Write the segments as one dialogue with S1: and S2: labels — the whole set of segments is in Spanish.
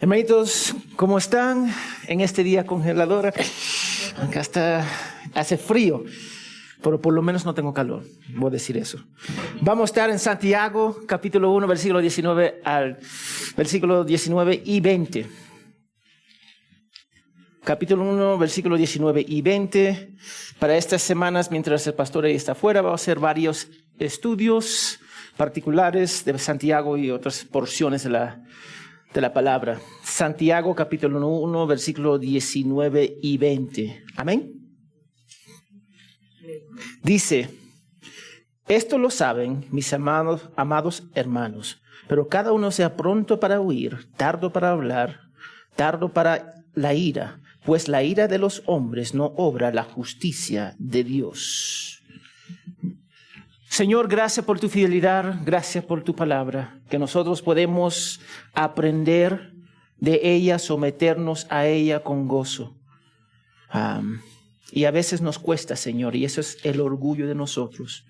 S1: Hermanitos, ¿cómo están en este día congelador? Acá hace frío, pero por lo menos no tengo calor, voy a decir eso. Vamos a estar en Santiago, capítulo 1, versículo 19 al versículo 19 y 20. Capítulo 1, versículo 19 y 20. Para estas semanas, mientras el pastor ahí está afuera, vamos a hacer varios estudios particulares de Santiago y otras porciones de la palabra. Santiago, capítulo 1, versículo 19 y 20. Amén. Dice: esto lo saben mis amados hermanos, pero cada uno sea pronto para oír, tardo para hablar, tardo para la ira, pues la ira de los hombres no obra la justicia de Dios. Señor, gracias por tu fidelidad, gracias por tu palabra, que nosotros podemos aprender de ella, someternos a ella con gozo. Y a veces nos cuesta, Señor, y eso es el orgullo de nosotros.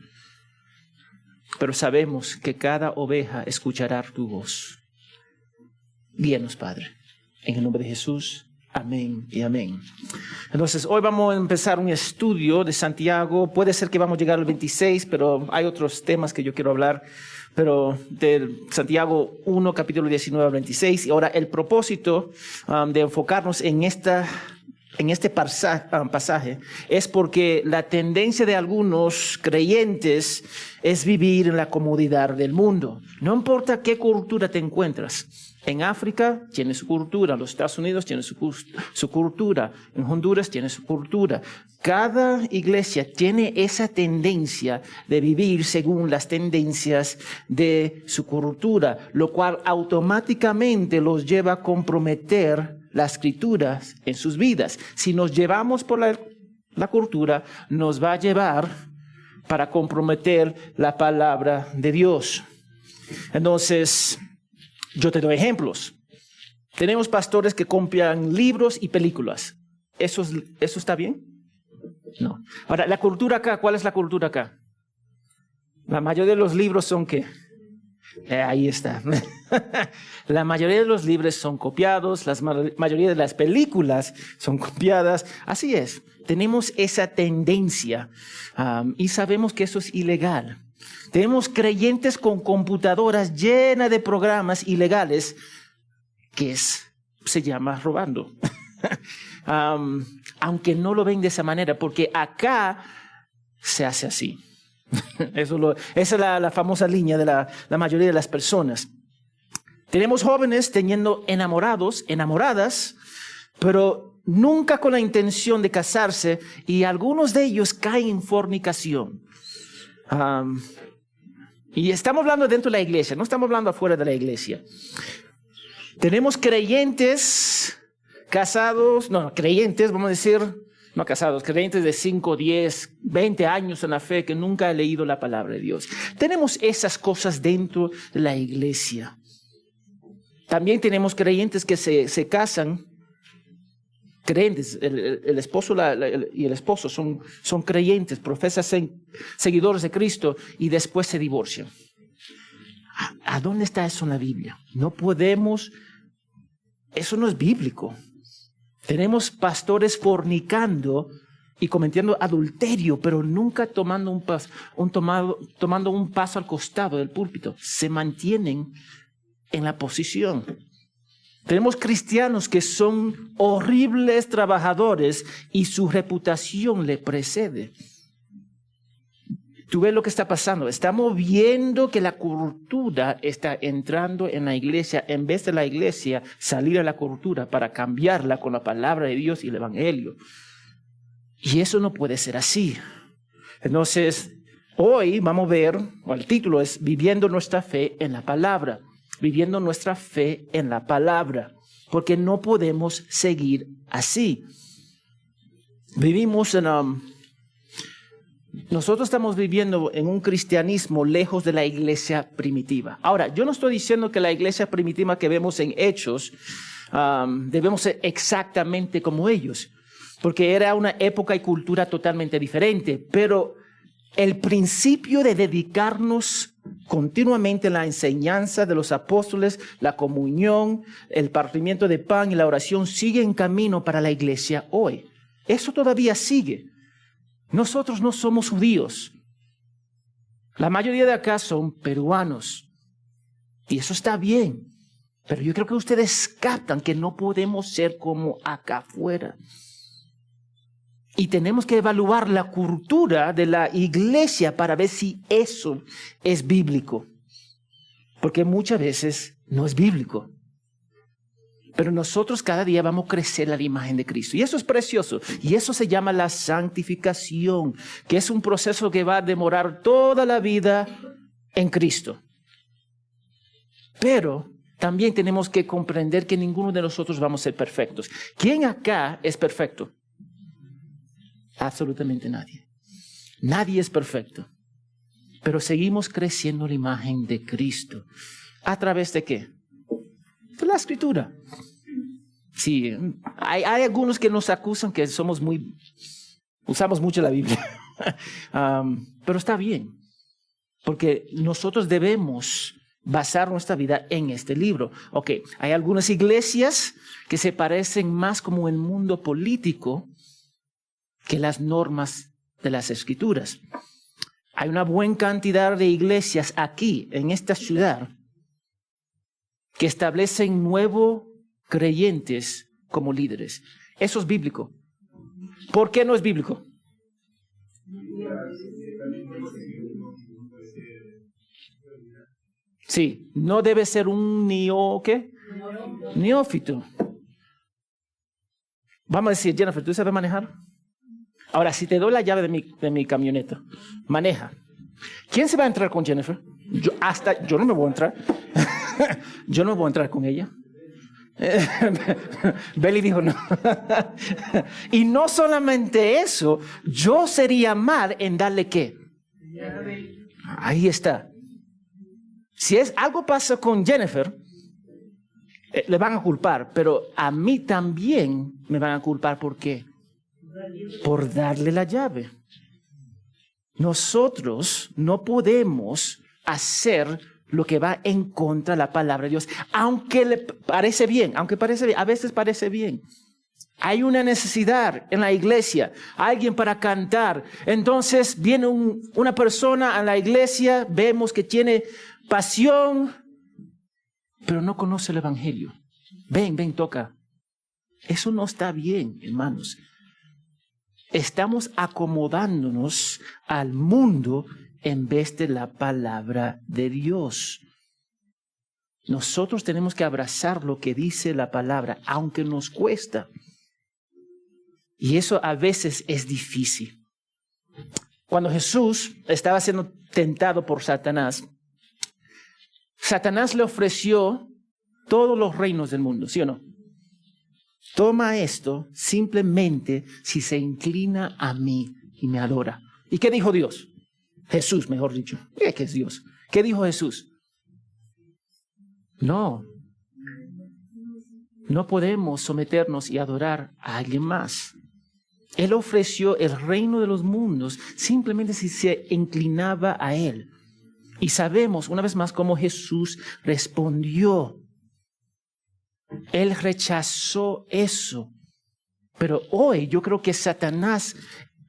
S1: Pero sabemos que cada oveja escuchará tu voz. Guíanos, Padre, en el nombre de Jesús. Amén y amén. Entonces, hoy vamos a empezar un estudio de Santiago. Puede ser que vamos a llegar al 26, pero hay otros temas que yo quiero hablar. Pero de Santiago 1, capítulo 19 al 26. Y ahora el propósito de enfocarnos en este pasaje es porque la tendencia de algunos creyentes es vivir en la comodidad del mundo. No importa qué cultura te encuentras. En África tiene su cultura, en los Estados Unidos tiene su cultura, en Honduras tiene su cultura. Cada iglesia tiene esa tendencia de vivir según las tendencias de su cultura, lo cual automáticamente los lleva a comprometer las escrituras en sus vidas. Si nos llevamos por la cultura, nos va a llevar para comprometer la palabra de Dios. Entonces, yo te doy ejemplos. Tenemos pastores que compran libros y películas. ¿Eso está bien? No. Ahora, la cultura acá, ¿cuál es la cultura acá? La mayoría de los libros son ¿qué? Ahí está. La mayoría de los libros son copiados, la mayoría de las películas son copiadas. Así es, tenemos esa tendencia y sabemos que eso es ilegal. Tenemos creyentes con computadoras llenas de programas ilegales que se llama robando. Aunque no lo ven de esa manera, porque acá se hace así. Esa es la famosa línea de la mayoría de las personas. Tenemos jóvenes teniendo enamoradas, pero nunca con la intención de casarse, y algunos de ellos caen en fornicación. Y estamos hablando dentro de la iglesia, no estamos hablando afuera de la iglesia. Tenemos creyentes casados, vamos a decir, no casados, creyentes de 5, 10, 20 años en la fe que nunca han leído la palabra de Dios. Tenemos esas cosas dentro de la iglesia. También tenemos creyentes que se casan, creyentes, el esposo y el esposo son creyentes, profesan seguidores de Cristo y después se divorcian. ¿A dónde está eso en la Biblia? No podemos, eso no es bíblico. Tenemos pastores fornicando y cometiendo adulterio, pero nunca tomando un paso al costado del púlpito. Se mantienen en la posición. Tenemos cristianos que son horribles trabajadores y su reputación le precede. Tú ves lo que está pasando. Estamos viendo que la cultura está entrando en la iglesia en vez de la iglesia salir a la cultura para cambiarla con la palabra de Dios y el evangelio. Y eso no puede ser así. Entonces, hoy vamos a ver, el título es Viviendo nuestra fe en la palabra. Viviendo nuestra fe en la palabra. Porque no podemos seguir así. Nosotros estamos viviendo en un cristianismo lejos de la iglesia primitiva. Ahora, yo no estoy diciendo que la iglesia primitiva que vemos en Hechos debemos ser exactamente como ellos, porque era una época y cultura totalmente diferente. Pero el principio de dedicarnos continuamente la enseñanza de los apóstoles, la comunión, el partimiento de pan y la oración sigue en camino para la iglesia hoy. Eso todavía sigue. Nosotros no somos judíos. La mayoría de acá son peruanos. Y eso está bien. Pero yo creo que ustedes captan que no podemos ser como acá afuera. Y tenemos que evaluar la cultura de la iglesia para ver si eso es bíblico. Porque muchas veces no es bíblico. Pero nosotros cada día vamos a crecer a la imagen de Cristo. Y eso es precioso. Y eso se llama la santificación, que es un proceso que va a demorar toda la vida en Cristo. Pero también tenemos que comprender que ninguno de nosotros vamos a ser perfectos. ¿Quién acá es perfecto? Absolutamente nadie. Nadie es perfecto. Pero seguimos creciendo en la imagen de Cristo. ¿A través de qué? De la Escritura. Sí, hay algunos que nos acusan que usamos mucho la Biblia. Pero está bien. Porque nosotros debemos basar nuestra vida en este libro. Ok, hay algunas iglesias que se parecen más como el mundo político que las normas de las Escrituras. Hay una buena cantidad de iglesias aquí, en esta ciudad, que establecen nuevos creyentes como líderes. Eso es bíblico. ¿Por qué no es bíblico? Sí, no debe ser un neófito. Vamos a decir, Jennifer, ¿tú sabes manejar? Ahora, si te doy la llave de mi camioneta, maneja. ¿Quién se va a entrar con Jennifer? Yo no me voy a entrar. Yo no voy a entrar con ella. Belly dijo no. Y no solamente eso, yo sería mal en darle ¿qué? Ahí está. Si algo pasa con Jennifer, le van a culpar, pero a mí también me van a culpar. ¿Por qué? Por darle la llave. Nosotros no podemos hacer lo que va en contra de la palabra de Dios, aunque le parece bien, a veces parece bien. Hay una necesidad en la iglesia, alguien para cantar. Entonces viene una persona a la iglesia, vemos que tiene pasión, pero no conoce el evangelio. Ven, toca. Eso no está bien, hermanos. Estamos acomodándonos al mundo en vez de la palabra de Dios. Nosotros tenemos que abrazar lo que dice la palabra, aunque nos cuesta. Y eso a veces es difícil. Cuando Jesús estaba siendo tentado por Satanás, Satanás le ofreció todos los reinos del mundo, ¿sí o no? Toma esto simplemente si se inclina a mí y me adora. ¿Y qué dijo Dios? Jesús, mejor dicho. ¿Qué es Dios? ¿Qué dijo Jesús? No podemos someternos y adorar a alguien más. Él ofreció el reino de los mundos simplemente si se inclinaba a Él. Y sabemos una vez más cómo Jesús respondió. Él rechazó eso. Pero hoy yo creo que Satanás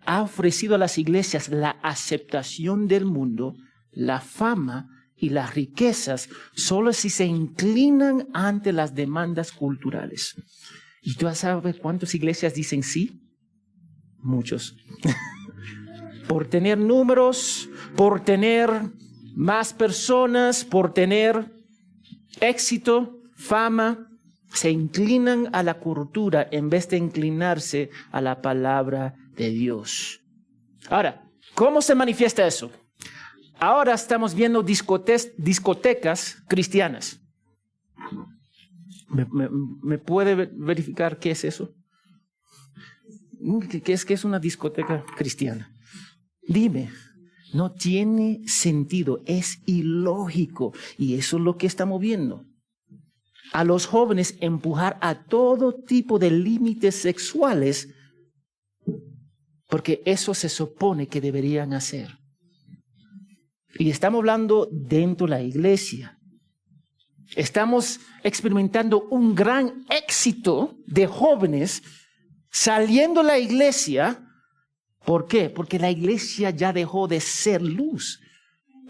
S1: ha ofrecido a las iglesias la aceptación del mundo, la fama y las riquezas, solo si se inclinan ante las demandas culturales. ¿Y tú sabes cuántas iglesias dicen sí? Muchos. Por tener números, por tener más personas, por tener éxito, fama, se inclinan a la cultura en vez de inclinarse a la palabra de Dios. Ahora, ¿cómo se manifiesta eso? Ahora estamos viendo discotecas cristianas. ¿Me puede verificar qué es eso? ¿Qué es una discoteca cristiana? Dime. No tiene sentido, es ilógico. Y eso es lo que estamos viendo. A los jóvenes empujar a todo tipo de límites sexuales, porque eso se supone que deberían hacer. Y estamos hablando dentro de la iglesia. Estamos experimentando un gran éxito de jóvenes saliendo de la iglesia. ¿Por qué? Porque la iglesia ya dejó de ser luz.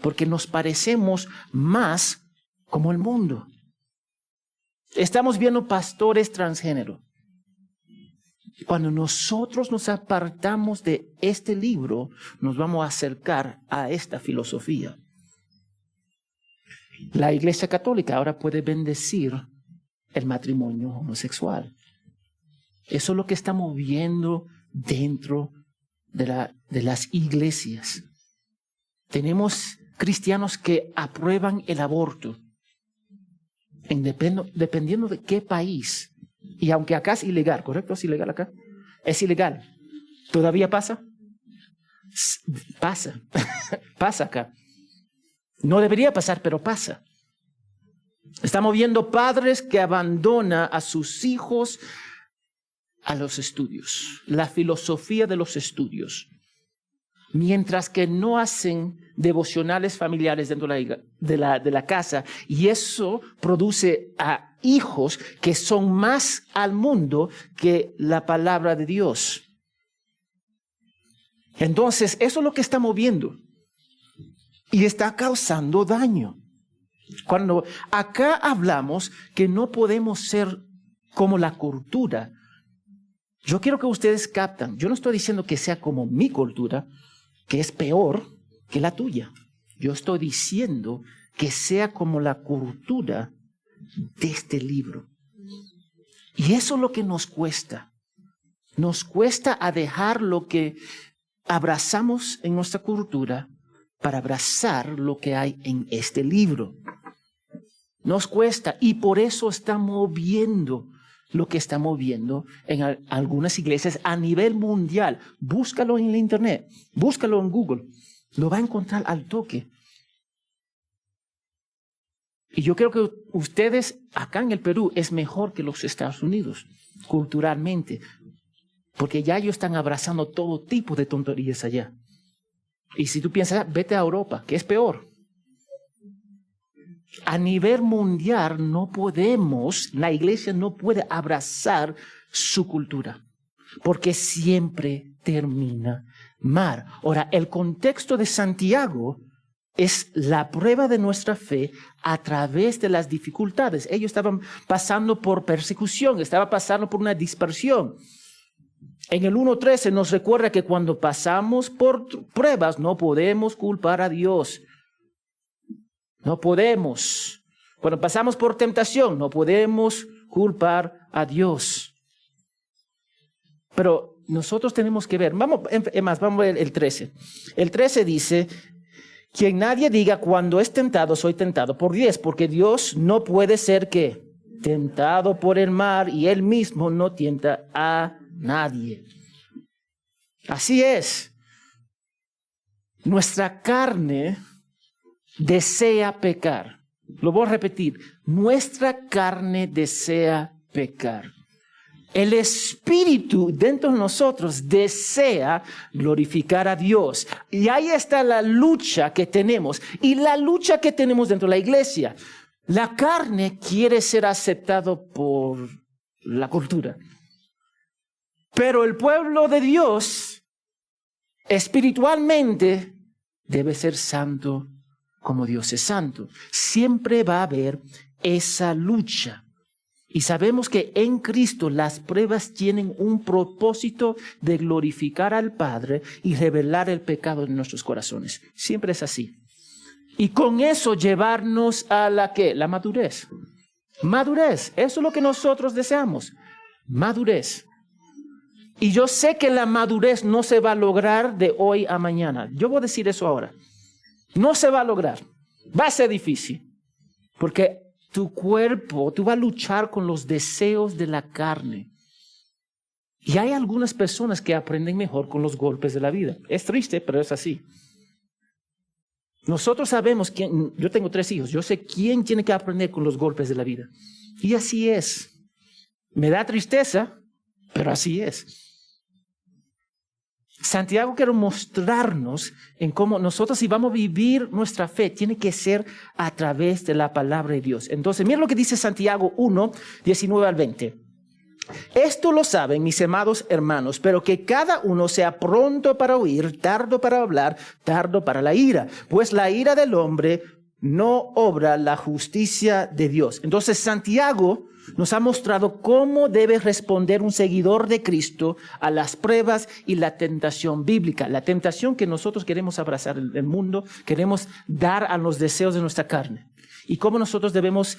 S1: Porque nos parecemos más como el mundo. Estamos viendo pastores transgénero. Cuando nosotros nos apartamos de este libro, nos vamos a acercar a esta filosofía. La Iglesia Católica ahora puede bendecir el matrimonio homosexual. Eso es lo que estamos viendo dentro de las iglesias. Tenemos cristianos que aprueban el aborto, dependiendo de qué país. Y aunque acá es ilegal, ¿correcto? ¿Es ilegal acá? Es ilegal. ¿Todavía pasa? Pasa. Pasa acá. No debería pasar, pero pasa. Estamos viendo padres que abandonan a sus hijos a los estudios, la filosofía de los estudios, mientras que no hacen devocionales familiares dentro de la casa, y eso produce a hijos que son más al mundo que la palabra de Dios. Entonces, eso es lo que estamos viendo y está causando daño. Cuando acá hablamos que no podemos ser como la cultura, yo quiero que ustedes captan, yo no estoy diciendo que sea como mi cultura, que es peor que la tuya. Yo estoy diciendo que sea como la cultura de este libro. Y eso es lo que nos cuesta. Nos cuesta a dejar lo que abrazamos en nuestra cultura para abrazar lo que hay en este libro. Nos cuesta, y por eso estamos viendo lo que estamos viendo en algunas iglesias a nivel mundial. Búscalo en el internet, búscalo en Google, lo va a encontrar al toque. Y yo creo que ustedes acá en el Perú es mejor que los Estados Unidos, culturalmente, porque ya ellos están abrazando todo tipo de tonterías allá. Y si tú piensas, vete a Europa, que es peor. A nivel mundial no podemos, la iglesia no puede abrazar su cultura, porque siempre termina mal. Ahora, el contexto de Santiago es la prueba de nuestra fe a través de las dificultades. Ellos estaban pasando por persecución, estaban pasando por una dispersión. En el 1:13 nos recuerda que cuando pasamos por pruebas no podemos culpar a Dios. No podemos. Cuando pasamos por tentación, no podemos culpar a Dios. Pero nosotros tenemos que ver. Vamos a ver el 13. El 13 dice, quien nadie diga cuando es tentado, soy tentado por 10, porque Dios no puede ser que tentado por el mal y Él mismo no tienta a nadie. Así es. Nuestra carne desea pecar. Lo voy a repetir. Nuestra carne desea pecar. El Espíritu dentro de nosotros desea glorificar a Dios. Y ahí está la lucha que tenemos. Y la lucha que tenemos dentro de la iglesia. La carne quiere ser aceptado por la cultura. Pero el pueblo de Dios, espiritualmente, debe ser santo como Dios es santo. Siempre va a haber esa lucha. Y sabemos que en Cristo las pruebas tienen un propósito de glorificar al Padre y revelar el pecado en nuestros corazones. Siempre es así. Y con eso llevarnos a la ¿qué? La madurez. Madurez. Eso es lo que nosotros deseamos. Madurez. Y yo sé que la madurez no se va a lograr de hoy a mañana. Yo voy a decir eso ahora. No se va a lograr. Va a ser difícil. Porque tu cuerpo, tú vas a luchar con los deseos de la carne. Y hay algunas personas que aprenden mejor con los golpes de la vida. Es triste, pero es así. Nosotros sabemos quién, yo tengo 3 hijos, yo sé quién tiene que aprender con los golpes de la vida. Y así es. Me da tristeza, pero así es. Santiago quiere mostrarnos en cómo nosotros, si vamos a vivir nuestra fe, tiene que ser a través de la palabra de Dios. Entonces, mira lo que dice Santiago 1, 19 al 20. Esto lo saben mis amados hermanos, pero que cada uno sea pronto para oír, tardo para hablar, tardo para la ira, pues la ira del hombre no obra la justicia de Dios. Entonces Santiago nos ha mostrado cómo debe responder un seguidor de Cristo a las pruebas y la tentación bíblica. La tentación que nosotros queremos abrazar el mundo, queremos dar a los deseos de nuestra carne. Y cómo nosotros debemos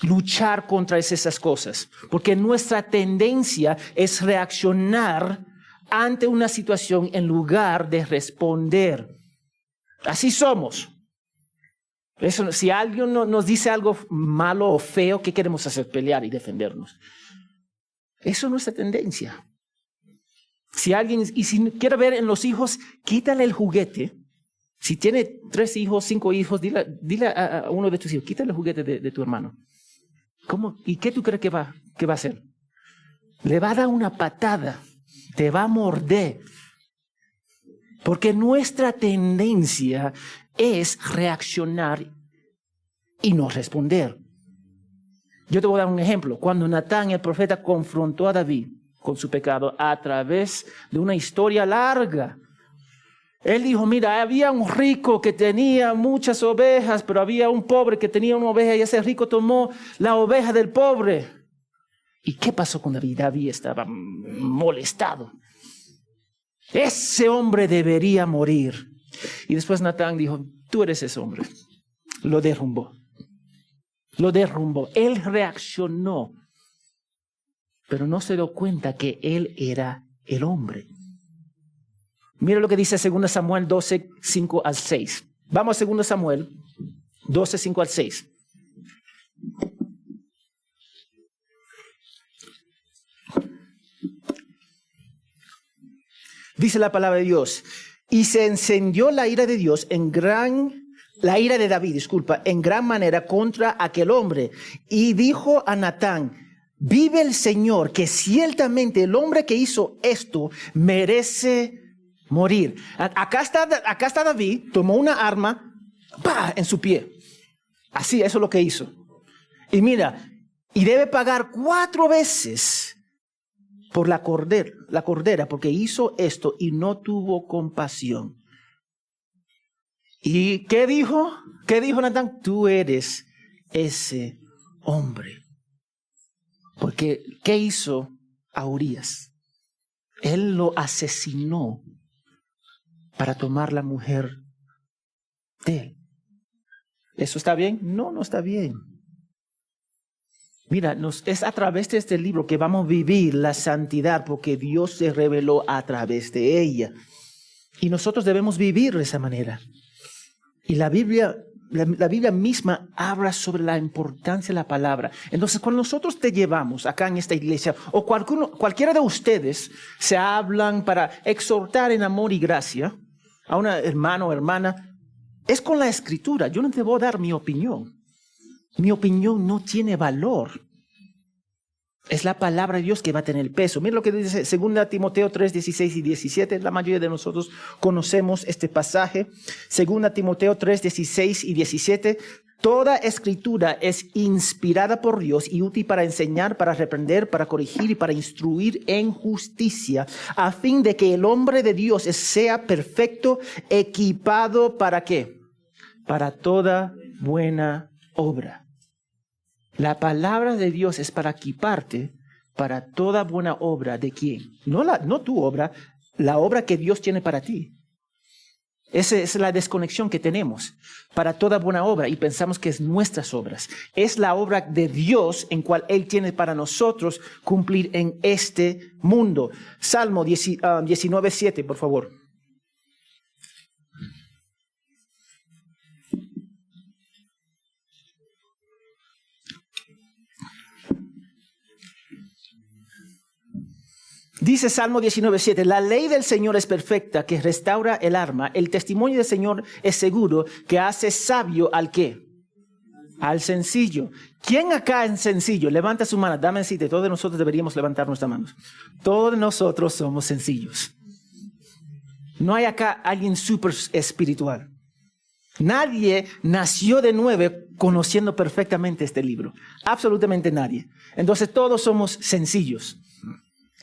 S1: luchar contra esas cosas. Porque nuestra tendencia es reaccionar ante una situación en lugar de responder. Así somos. Eso, si alguien nos dice algo malo o feo, ¿qué queremos hacer? Pelear y defendernos. Eso es nuestra tendencia. Si quiere ver en los hijos, quítale el juguete. Si tiene 3 hijos, 5 hijos, dile a uno de tus hijos, quítale el juguete de tu hermano. ¿Cómo? ¿Y qué tú crees que va a hacer? Le va a dar una patada, te va a morder. Porque nuestra tendencia es reaccionar y no responder. Yo te voy a dar un ejemplo. Cuando Natán, el profeta, confrontó a David con su pecado a través de una historia larga, él dijo, mira, había un rico que tenía muchas ovejas, pero había un pobre que tenía una oveja y ese rico tomó la oveja del pobre. ¿Y qué pasó con David? David estaba molestado. Ese hombre debería morir. Y después Natán dijo, tú eres ese hombre. Lo derrumbó. Él reaccionó, pero no se dio cuenta que él era el hombre. Mira lo que dice 2 Samuel 12, 5 al 6. Vamos a 2 Samuel 12, 5 al 6. Dice la palabra de Dios, y se encendió la ira de Dios en gran manera contra aquel hombre. Y dijo a Natán, vive el Señor, que ciertamente el hombre que hizo esto merece morir. Acá está David, tomó una arma, ¡pah!, en su pie. Así, eso es lo que hizo. Y mira, y debe pagar 4 veces por la cordera, porque hizo esto y no tuvo compasión. ¿Y qué dijo? ¿Qué dijo Natán? Tú eres ese hombre. Porque, ¿qué hizo a Urías? Él lo asesinó para tomar la mujer de él. ¿Eso está bien? No, no está bien. Mira, es a través de este libro que vamos a vivir la santidad, porque Dios se reveló a través de ella. Y nosotros debemos vivir de esa manera. Y la Biblia misma habla sobre la importancia de la palabra. Entonces, cuando nosotros te llevamos acá en esta iglesia, o cualquiera de ustedes se hablan para exhortar en amor y gracia a una hermano o hermana, es con la Escritura. Yo no te voy a dar mi opinión. Mi opinión no tiene valor. Es la palabra de Dios que va a tener peso. Mira lo que dice 2 Timoteo 3, 16 y 17. La mayoría de nosotros conocemos este pasaje. 2 Timoteo 3, 16 y 17. Toda escritura es inspirada por Dios y útil para enseñar, para reprender, para corregir y para instruir en justicia, a fin de que el hombre de Dios sea perfecto, equipado ¿para qué? Para toda buena obra. La palabra de Dios es para equiparte para toda buena obra. ¿De quién? No tu obra, la obra que Dios tiene para ti. Esa es la desconexión que tenemos. Para toda buena obra, y pensamos que es nuestras obras. Es la obra de Dios en cual Él tiene para nosotros cumplir en este mundo. Salmo 19, 7, por favor. Dice Salmo 19:7, la ley del Señor es perfecta, que restaura el alma. El testimonio del Señor es seguro, que hace sabio ¿al qué? Al sencillo. ¿Quién acá es sencillo? Levanta su mano, dame cita. Todos nosotros deberíamos levantar nuestras manos. Todos nosotros somos sencillos. No hay acá alguien súper espiritual. Nadie nació de nuevo conociendo perfectamente este libro. Absolutamente nadie. Entonces todos somos sencillos.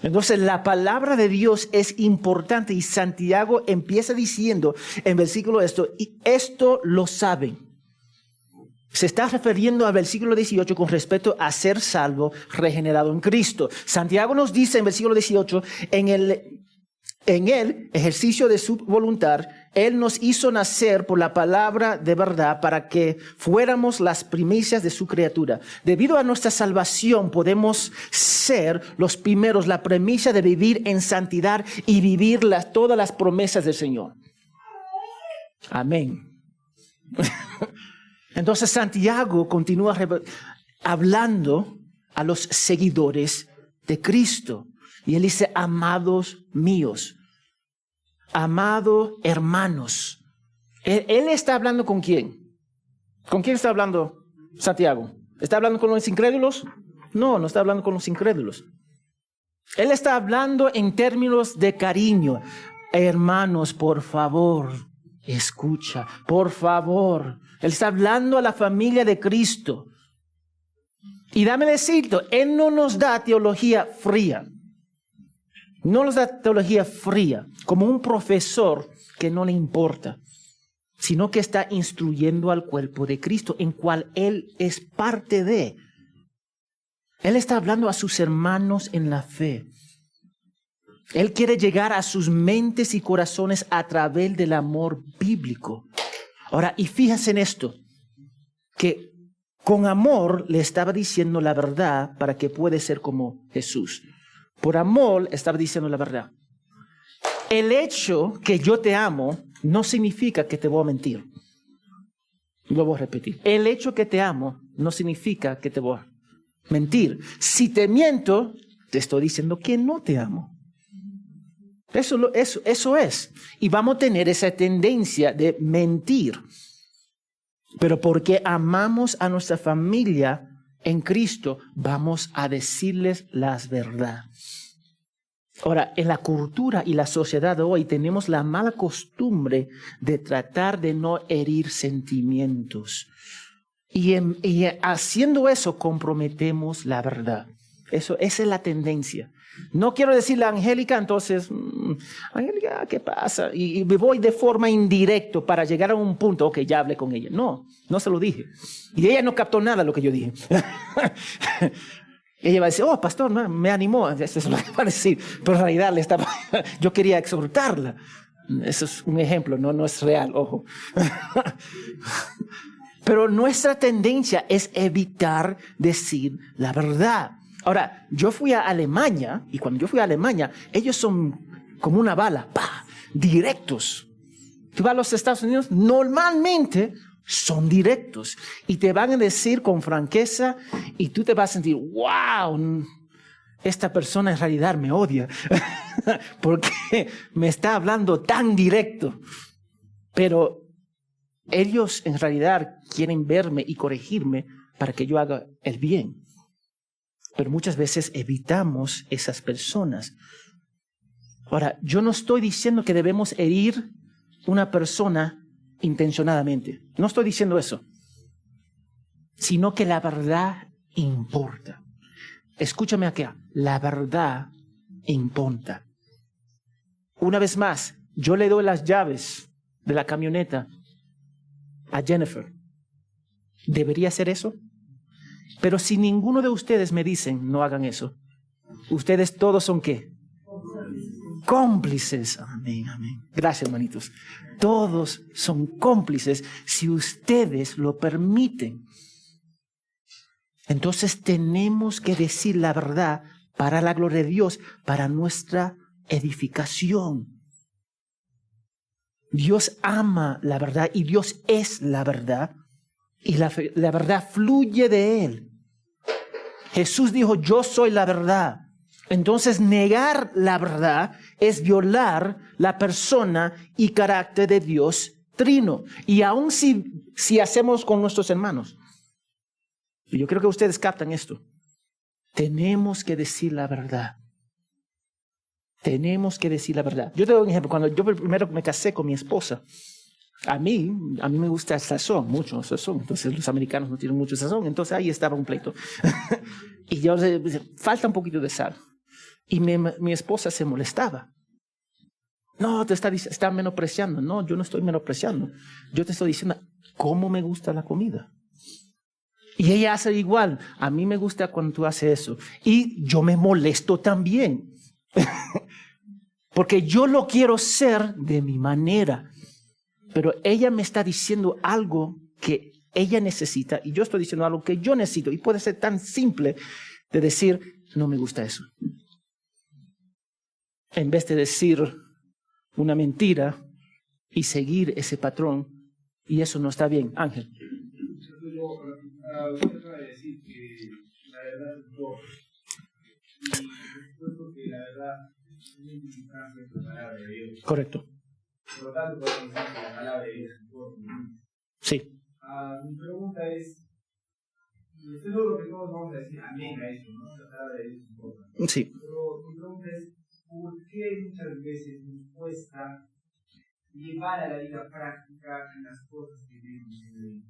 S1: Entonces la palabra de Dios es importante y Santiago empieza diciendo en versículo esto, y esto lo saben. Se está refiriendo al versículo 18 con respecto a ser salvo, regenerado en Cristo. Santiago nos dice en versículo 18, en el ejercicio de su voluntad, Él nos hizo nacer por la palabra de verdad para que fuéramos las primicias de su criatura. Debido a nuestra salvación podemos ser los primeros, la premisa de vivir en santidad y vivir todas las promesas del Señor. Amén. Entonces Santiago continúa hablando a los seguidores de Cristo. Y él dice, amados míos, amados hermanos. Él está hablando ¿con quién? ¿Con quién está hablando Santiago? ¿Está hablando con los incrédulos? No, no está hablando con los incrédulos. Él está hablando en términos de cariño. Hermanos, por favor, escucha, por favor. Él está hablando a la familia de Cristo. Y dame decirte, Él no nos da teología fría. No nos da teología fría, como un profesor que no le importa, sino que está instruyendo al cuerpo de Cristo, en cual Él es parte de. Él está hablando a sus hermanos en la fe. Él quiere llegar a sus mentes y corazones a través del amor bíblico. Ahora, y fíjense en esto, que con amor le estaba diciendo la verdad para que pueda ser como Jesús. Por amor estaba diciendo la verdad. El hecho que yo te amo no significa que te voy a mentir. Lo voy a repetir. El hecho que te amo no significa que te voy a mentir. Si te miento, te estoy diciendo que no te amo. Eso es. Y vamos a tener esa tendencia de mentir. Pero porque amamos a nuestra familia en Cristo, vamos a decirles las verdades. Ahora, en la cultura y la sociedad de hoy tenemos la mala costumbre de tratar de no herir sentimientos. Y haciendo eso comprometemos la verdad. Esa es la tendencia. No quiero decirle a Angélica, entonces, Angélica, ¿qué pasa? Y me voy de forma indirecta para llegar a un punto, ok, ya hablé con ella. No se lo dije. Y ella no captó nada de lo que yo dije. Ella va a decir, oh, pastor, me animó. Eso es lo que va a decir. Pero en realidad yo quería exhortarla. Eso es un ejemplo, no es real, ojo. Pero nuestra tendencia es evitar decir la verdad. Ahora, yo fui a Alemania, y cuando yo fui a Alemania, ellos son como una bala, directos. Tú vas a los Estados Unidos, normalmente son directos, y te van a decir con franqueza, y tú te vas a sentir, wow, esta persona en realidad me odia, porque me está hablando tan directo. Pero ellos en realidad quieren verme y corregirme para que yo haga el bien. Pero muchas veces evitamos esas personas. Ahora, yo no estoy diciendo que debemos herir una persona intencionadamente. No estoy diciendo eso. Sino que la verdad importa. Escúchame acá. La verdad importa. Una vez más, yo le doy las llaves de la camioneta a Jennifer. ¿Debería hacer eso? Pero si ninguno de ustedes me dicen, no hagan eso. Ustedes todos son ¿qué? Cómplices. Amén, amén. Gracias, hermanitos. Todos son cómplices si ustedes lo permiten. Entonces tenemos que decir la verdad para la gloria de Dios, para nuestra edificación. Dios ama la verdad y Dios es la verdad. Y la verdad fluye de Él. Jesús dijo, yo soy la verdad. Entonces negar la verdad es violar la persona y carácter de Dios trino. Y aun si hacemos con nuestros hermanos. Yo creo que ustedes captan esto. Tenemos que decir la verdad. Tenemos que decir la verdad. Yo te doy un ejemplo. Cuando yo primero me casé con mi esposa, a mí me gusta el sazón, mucho sazón. Entonces los americanos no tienen mucho sazón. Entonces ahí estaba un pleito. Y yo le decía, falta un poquito de sal. Y mi esposa se molestaba. No, te está menospreciando. No, yo no estoy menospreciando. Yo te estoy diciendo cómo me gusta la comida. Y ella hace igual. A mí me gusta cuando tú haces eso. Y yo me molesto también. Porque yo lo quiero hacer de mi manera. Pero ella me está diciendo algo que ella necesita. Y yo estoy diciendo algo que yo necesito. Y puede ser tan simple de decir, no me gusta eso. En vez de decir una mentira y seguir ese patrón. Y eso no está bien. Ángel.
S2: Usted acaba de decir que la verdad es dos. Y supuesto que la verdad es muy importante la palabra de Dios.
S1: Correcto.
S2: Por lo tanto, podemos decir que la palabra de Dios es todo.
S1: Sí.
S2: Mi pregunta es, estoy seguro que todos vamos a decir amén a eso, ¿no? La palabra de Dios es importante.
S1: Sí.
S2: Pero mi pregunta es, ¿por qué muchas veces nos cuesta llevar a la vida práctica las cosas que vemos en la vida?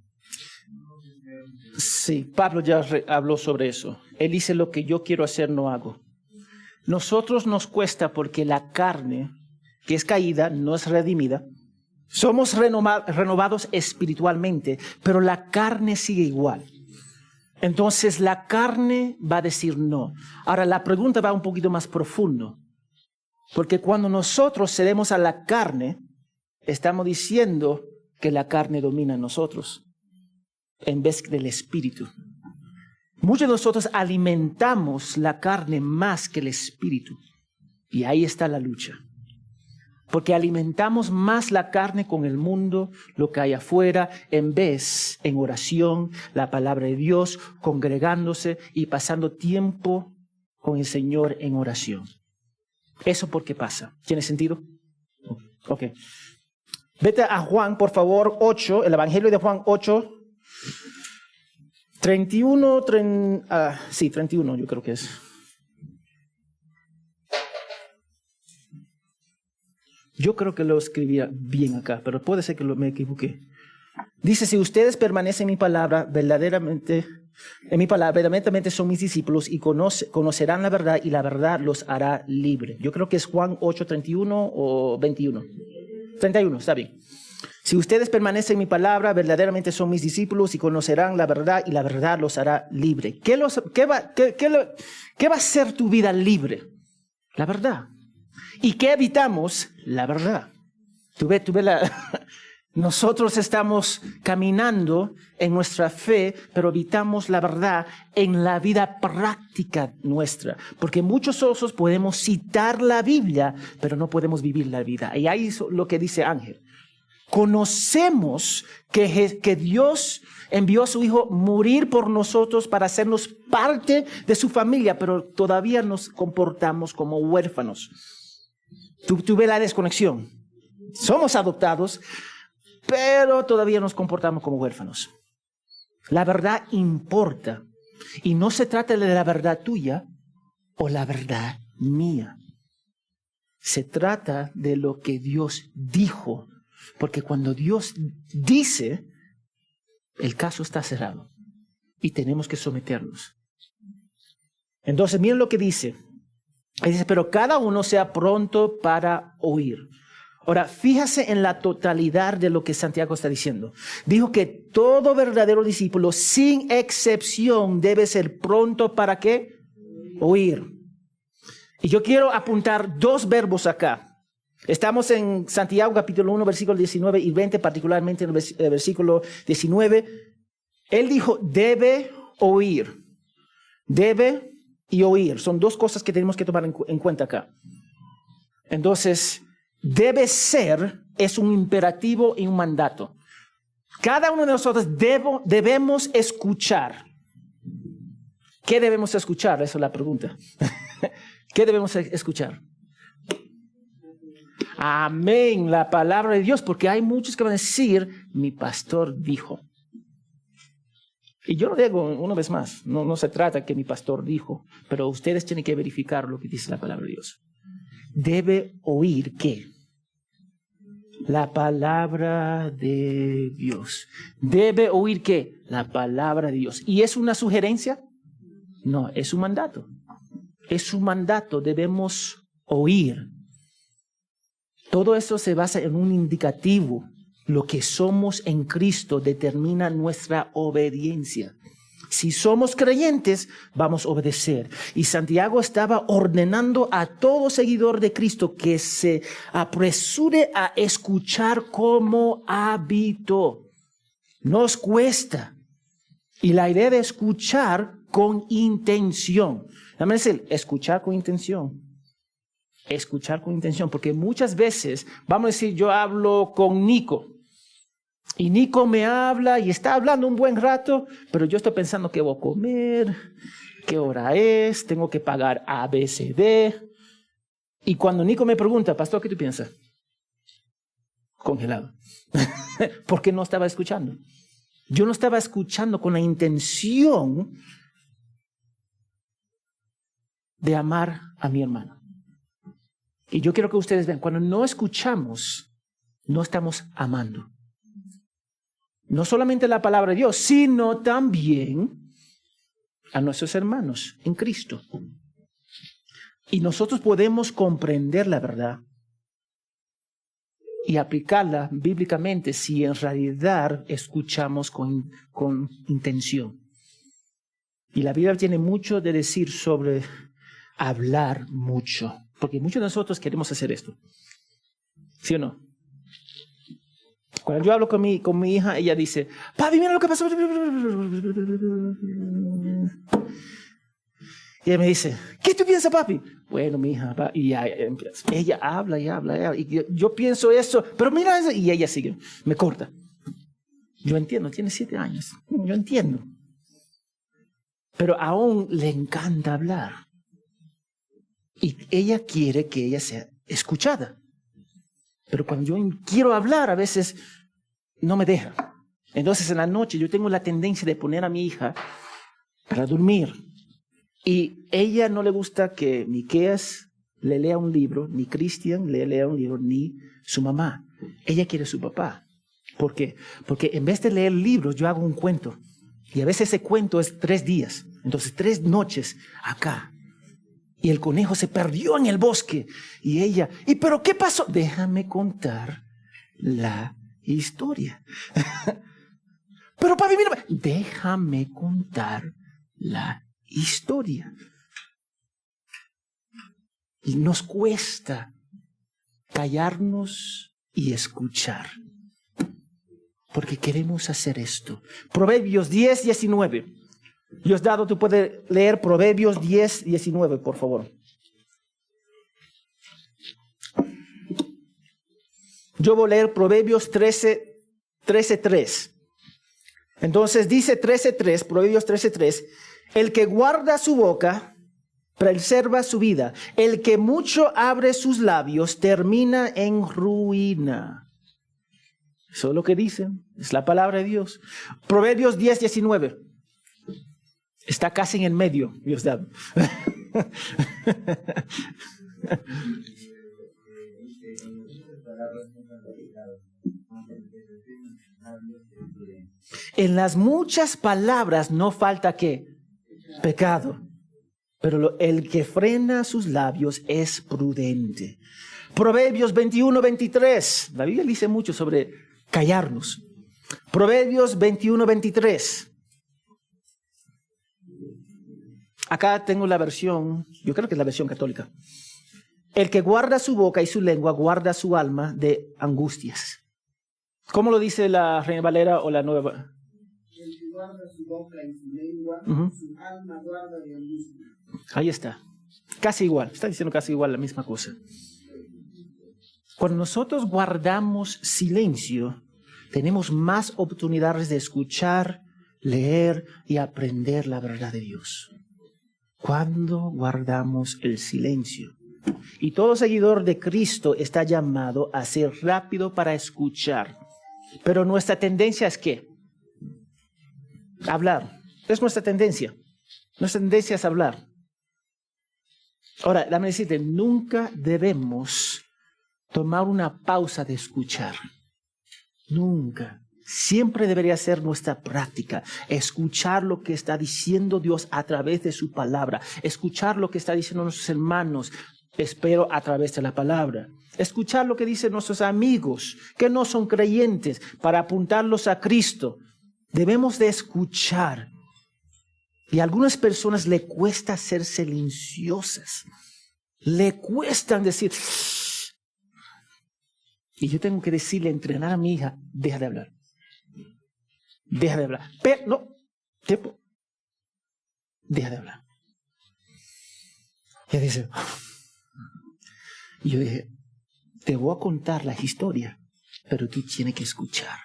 S1: Sí, Pablo ya habló sobre eso. Él dice, lo que yo quiero hacer no hago. Nosotros nos cuesta porque la carne, que es caída, no es redimida. Somos renovados espiritualmente, pero la carne sigue igual. Entonces la carne va a decir no. Ahora la pregunta va un poquito más profundo. Porque cuando nosotros cedemos a la carne, estamos diciendo que la carne domina en nosotros, en vez del espíritu. Muchos de nosotros alimentamos la carne más que el espíritu. Y ahí está la lucha. Porque alimentamos más la carne con el mundo, lo que hay afuera, en vez en oración, la palabra de Dios, congregándose y pasando tiempo con el Señor en oración. ¿Eso por qué pasa? ¿Tiene sentido? Ok. Vete a Juan, por favor, 8, el Evangelio de Juan 8. 31, 31 yo creo que es. Yo creo que lo escribía bien acá, pero puede ser que me equivoqué. Dice, si ustedes permanecen en mi palabra, verdaderamente son mis discípulos y conocerán la verdad y la verdad los hará libre. Yo creo que es Juan 8, 31 o 21. 31, está bien. Si ustedes permanecen en mi palabra, verdaderamente son mis discípulos y conocerán la verdad y la verdad los hará libre. ¿Qué va a hacer tu vida libre? La verdad. ¿Y qué evitamos? La verdad. Tú ves nosotros estamos caminando en nuestra fe, pero evitamos la verdad en la vida práctica nuestra. Porque muchos osos podemos citar la Biblia, pero no podemos vivir la vida. Y ahí es lo que dice Ángel. Conocemos que Dios envió a su Hijo morir por nosotros para hacernos parte de su familia, pero todavía nos comportamos como huérfanos. Tú ves la desconexión. Somos adoptados, pero todavía nos comportamos como huérfanos. La verdad importa. Y no se trata de la verdad tuya o la verdad mía. Se trata de lo que Dios dijo. Porque cuando Dios dice, el caso está cerrado. Y tenemos que someternos. Entonces, miren lo que dice. Dice, pero cada uno sea pronto para oír. Ahora, fíjase en la totalidad de lo que Santiago está diciendo. Dijo que todo verdadero discípulo, sin excepción, debe ser pronto para ¿qué? Oír. Y yo quiero apuntar dos verbos acá. Estamos en Santiago capítulo 1, versículos 19 y 20, particularmente en el versículo 19. Él dijo, debe oír. Debe y oír. Son dos cosas que tenemos que tomar en cuenta acá. Entonces, debe ser es un imperativo y un mandato. Cada uno de nosotros debemos escuchar. ¿Qué debemos escuchar? Esa es la pregunta. ¿Qué debemos escuchar? Amén, la palabra de Dios, porque hay muchos que van a decir, mi pastor dijo. Y yo lo digo una vez más, no se trata que mi pastor dijo, pero ustedes tienen que verificar lo que dice la palabra de Dios. debe oír ¿qué? La palabra de Dios. ¿Debe oír qué? La palabra de Dios. ¿Y es una sugerencia? No, es un mandato. Es un mandato, debemos oír. Todo eso se basa en un indicativo. Lo que somos en Cristo determina nuestra obediencia. Si somos creyentes, vamos a obedecer. Y Santiago estaba ordenando a todo seguidor de Cristo que se apresure a escuchar como hábito. Nos cuesta. Y la idea de escuchar con intención. Déjame decir, escuchar con intención. Escuchar con intención. Porque muchas veces, vamos a decir, yo hablo con Nico. Y Nico me habla y está hablando un buen rato, pero yo estoy pensando qué voy a comer, qué hora es, tengo que pagar A, B, C, D. Y cuando Nico me pregunta, pastor, ¿qué tú piensas? Congelado. Porque no estaba escuchando. Yo no estaba escuchando con la intención de amar a mi hermano. Y yo quiero que ustedes vean, cuando no escuchamos, no estamos amando. No solamente la palabra de Dios, sino también a nuestros hermanos en Cristo. Y nosotros podemos comprender la verdad y aplicarla bíblicamente si en realidad escuchamos con intención. Y la Biblia tiene mucho de decir sobre hablar mucho, porque muchos de nosotros queremos hacer esto. ¿Sí o no? Cuando yo hablo con mi hija, ella dice, papi, mira lo que pasó. Y ella me dice, ¿qué tú piensas, papi? Bueno, mi hija, y ella habla y habla. Y yo pienso eso, pero mira eso. Y ella sigue, me corta. Yo entiendo, tiene 7 años. Yo entiendo. Pero aún le encanta hablar. Y ella quiere que ella sea escuchada. Pero cuando yo quiero hablar, a veces no me deja. Entonces en la noche yo tengo la tendencia de poner a mi hija para dormir. Y ella no le gusta que Miqueas le lea un libro, ni Cristian le lea un libro, ni su mamá. Ella quiere su papá. ¿Por qué? Porque en vez de leer libros, yo hago un cuento. Y a veces ese cuento es 3 días. Entonces 3 noches acá. Y el conejo se perdió en el bosque. Y ella, ¿y pero qué pasó? Déjame contar la historia. Pero papi, mira, déjame contar la historia. Y nos cuesta callarnos y escuchar. Porque queremos hacer esto. Proverbios 10, 19. Diosdado, tú puedes leer Proverbios 10, 19, por favor. Yo voy a leer Proverbios 13, 3. Entonces dice 13:3, Proverbios 13:3, el que guarda su boca preserva su vida. El que mucho abre sus labios termina en ruina. Eso es lo que dicen, es la palabra de Dios. Proverbios 10, 19. Está casi en el medio, Diosdado. En las muchas palabras no falta ¿qué? Pecado. Pero el que frena sus labios es prudente. Proverbios 21, 23. La Biblia dice mucho sobre callarnos. Proverbios 21, 23. Acá tengo la versión, yo creo que es la versión católica. El que guarda su boca y su lengua guarda su alma de angustias. ¿Cómo lo dice la Reina Valera o la Nueva?
S2: El que guarda su boca y su lengua, su alma guarda de angustias.
S1: Ahí está. Casi igual, está diciendo casi igual la misma cosa. Cuando nosotros guardamos silencio, tenemos más oportunidades de escuchar, leer y aprender la verdad de Dios. Cuando guardamos el silencio. Y todo seguidor de Cristo está llamado a ser rápido para escuchar. Pero nuestra tendencia es ¿qué? Hablar. Es nuestra tendencia. Nuestra tendencia es hablar. Ahora, déjame decirte, nunca debemos tomar una pausa de escuchar. Nunca. Siempre debería ser nuestra práctica. Escuchar lo que está diciendo Dios a través de su palabra. Escuchar lo que está diciendo nuestros hermanos, espero a través de la palabra. Escuchar lo que dicen nuestros amigos que no son creyentes para apuntarlos a Cristo. Debemos de escuchar. Y a algunas personas le cuesta ser silenciosas. Le cuestan decir. Y yo tengo que decirle, entrenar a mi hija, deja de hablar. Deja de hablar. Pero, no, tiempo. Deja de hablar. Y ella dice, y yo dije, te voy a contar la historia, pero tú tienes que escuchar.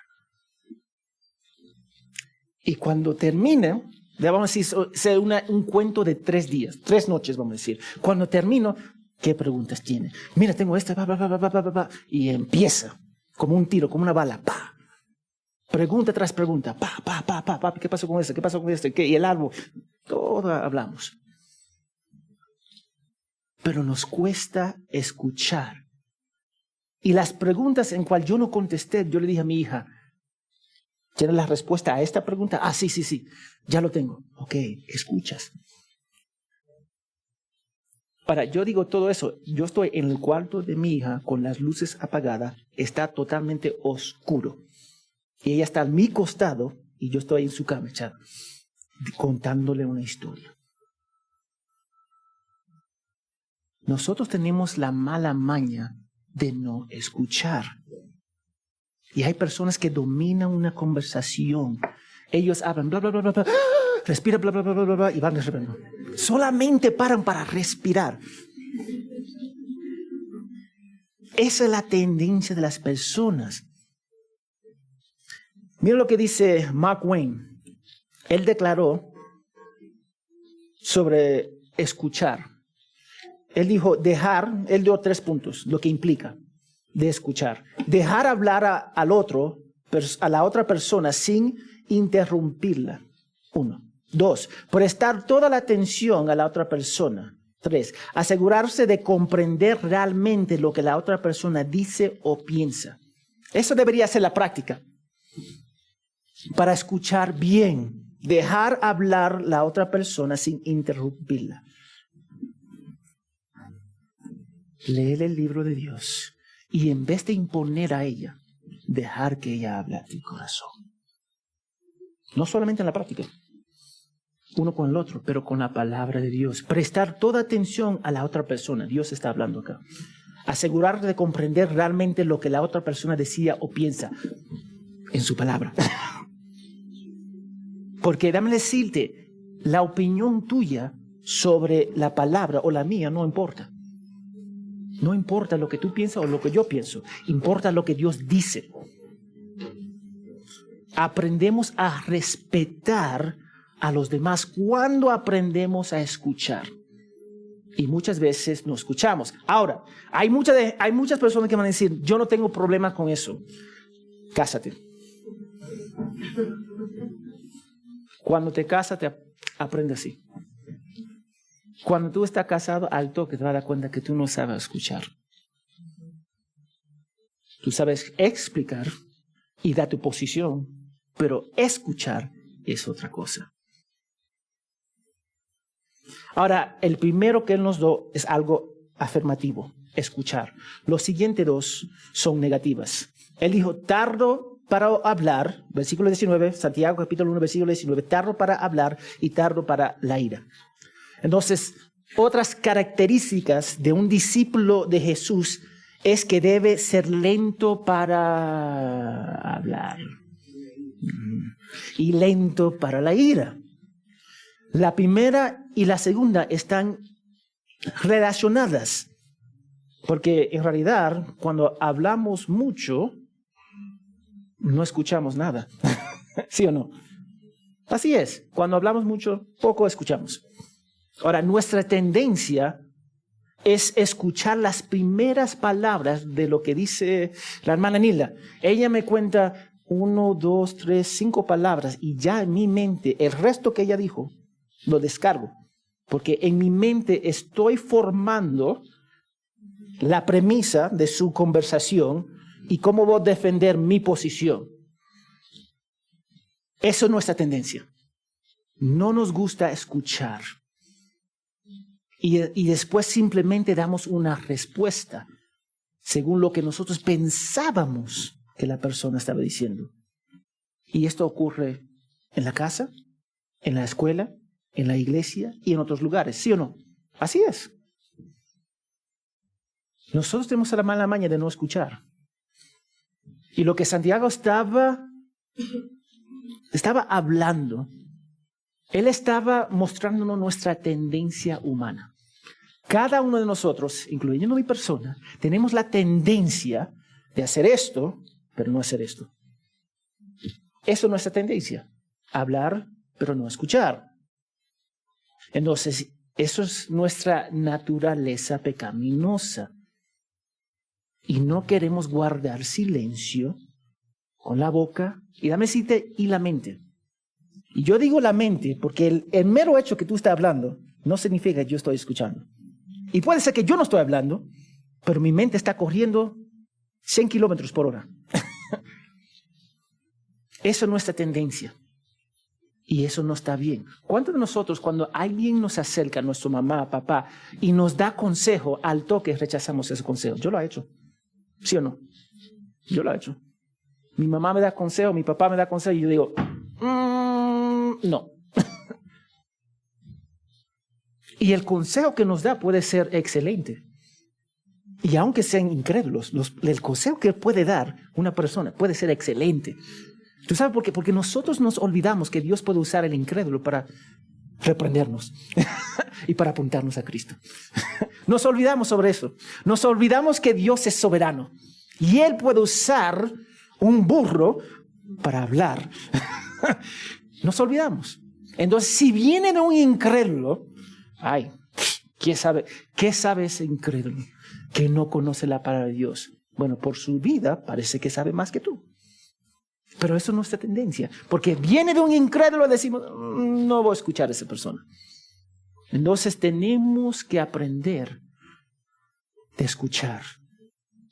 S1: Y cuando termine, vamos a decir, sea un cuento de 3 días, 3 noches, vamos a decir. Cuando termino, ¿qué preguntas tiene? Mira, tengo esta, y empieza como un tiro, como una bala, pa. Pregunta tras pregunta, pa, ¿qué pasó con este? ¿Qué pasó con este? ¿Qué? Y el árbol, todo hablamos. Pero nos cuesta escuchar. Y las preguntas en cual yo no contesté, yo le dije a mi hija, ¿tienes la respuesta a esta pregunta? Ah, sí, ya lo tengo. Ok, escuchas. Ahora, yo digo todo eso, yo estoy en el cuarto de mi hija con las luces apagadas, está totalmente oscuro. Y ella está a mi costado y yo estoy en su cama echada, contándole una historia. Nosotros tenemos la mala maña de no escuchar. Y hay personas que dominan una conversación. Ellos hablan, bla, bla, bla, bla, bla, respira, bla, bla, bla, bla, bla, y van respirando. Solamente paran para respirar. Esa es la tendencia de las personas. Mira lo que dice Mark Twain. Él declaró sobre escuchar. Él dijo él dio 3 puntos, lo que implica de escuchar. Dejar hablar a la otra persona sin interrumpirla. 1. 2. Prestar toda la atención a la otra persona. 3. Asegurarse de comprender realmente lo que la otra persona dice o piensa. Eso debería ser la práctica. Para escuchar bien. Dejar hablar la otra persona sin interrumpirla. Léele el libro de Dios y en vez de imponer a ella, dejar que ella hable a tu corazón. No solamente en la práctica, uno con el otro, pero con la palabra de Dios. Prestar toda atención a la otra persona. Dios está hablando acá. Asegurarte de comprender realmente lo que la otra persona decía o piensa en su palabra. Porque déjame decirte, la opinión tuya sobre la palabra o la mía no importa. No importa lo que tú piensas o lo que yo pienso. Importa lo que Dios dice. Aprendemos a respetar a los demás cuando aprendemos a escuchar. Y muchas veces no escuchamos. Ahora, hay muchas personas que van a decir, yo no tengo problema con eso. Cásate. Cuando te casas, aprende así. Cuando tú estás casado, al toque te vas a dar cuenta que tú no sabes escuchar. Tú sabes explicar y dar tu posición, pero escuchar es otra cosa. Ahora, el primero que Él nos dio es algo afirmativo, escuchar. Los siguientes 2 son negativas. Él dijo, tardo para hablar, versículo 19, Santiago capítulo 1, versículo 19, tardo para hablar y tardo para la ira. Entonces, otras características de un discípulo de Jesús es que debe ser lento para hablar y lento para la ira. La primera y la segunda están relacionadas, porque en realidad cuando hablamos mucho, no escuchamos nada. ¿Sí o no? Así es, cuando hablamos mucho, poco escuchamos. Ahora, nuestra tendencia es escuchar las primeras palabras de lo que dice la hermana Nilda. Ella me cuenta 1, 2, 3, 5 palabras y ya en mi mente el resto que ella dijo lo descargo. Porque en mi mente estoy formando la premisa de su conversación y cómo voy a defender mi posición. Eso es nuestra tendencia. No nos gusta escuchar. Y después simplemente damos una respuesta según lo que nosotros pensábamos que la persona estaba diciendo. Y esto ocurre en la casa, en la escuela, en la iglesia y en otros lugares, ¿sí o no? Así es. Nosotros tenemos la mala maña de no escuchar. Y lo que Santiago estaba hablando, él estaba mostrándonos nuestra tendencia humana. Cada uno de nosotros, incluyendo mi persona, tenemos la tendencia de hacer esto, pero no hacer esto. Eso es nuestra tendencia. Hablar, pero no escuchar. Entonces, eso es nuestra naturaleza pecaminosa. Y no queremos guardar silencio con la boca y la mente. Y yo digo la mente porque el mero hecho que tú estás hablando no significa que yo estoy escuchando. Y puede ser que yo no estoy hablando, pero mi mente está corriendo 100 kilómetros por hora. Eso es nuestra tendencia. Y eso no está bien. ¿Cuántos de nosotros, cuando alguien nos acerca, nuestra mamá, papá, y nos da consejo, al toque rechazamos ese consejo? Yo lo he hecho. ¿Sí o no? Yo lo he hecho. Mi mamá me da consejo, mi papá me da consejo, y yo digo, no. Y el consejo que nos da puede ser excelente. Y aunque sean incrédulos, el consejo que puede dar una persona puede ser excelente. ¿Tú sabes por qué? Porque nosotros nos olvidamos que Dios puede usar el incrédulo para reprendernos y para apuntarnos a Cristo. Nos olvidamos sobre eso. Nos olvidamos que Dios es soberano y Él puede usar un burro para hablar. Nos olvidamos. Entonces, si viene de un incrédulo, ay, ¿qué sabe ese incrédulo que no conoce la palabra de Dios? Bueno, por su vida parece que sabe más que tú. Pero eso es nuestra tendencia. Porque viene de un incrédulo y decimos, no voy a escuchar a esa persona. Entonces tenemos que aprender de escuchar.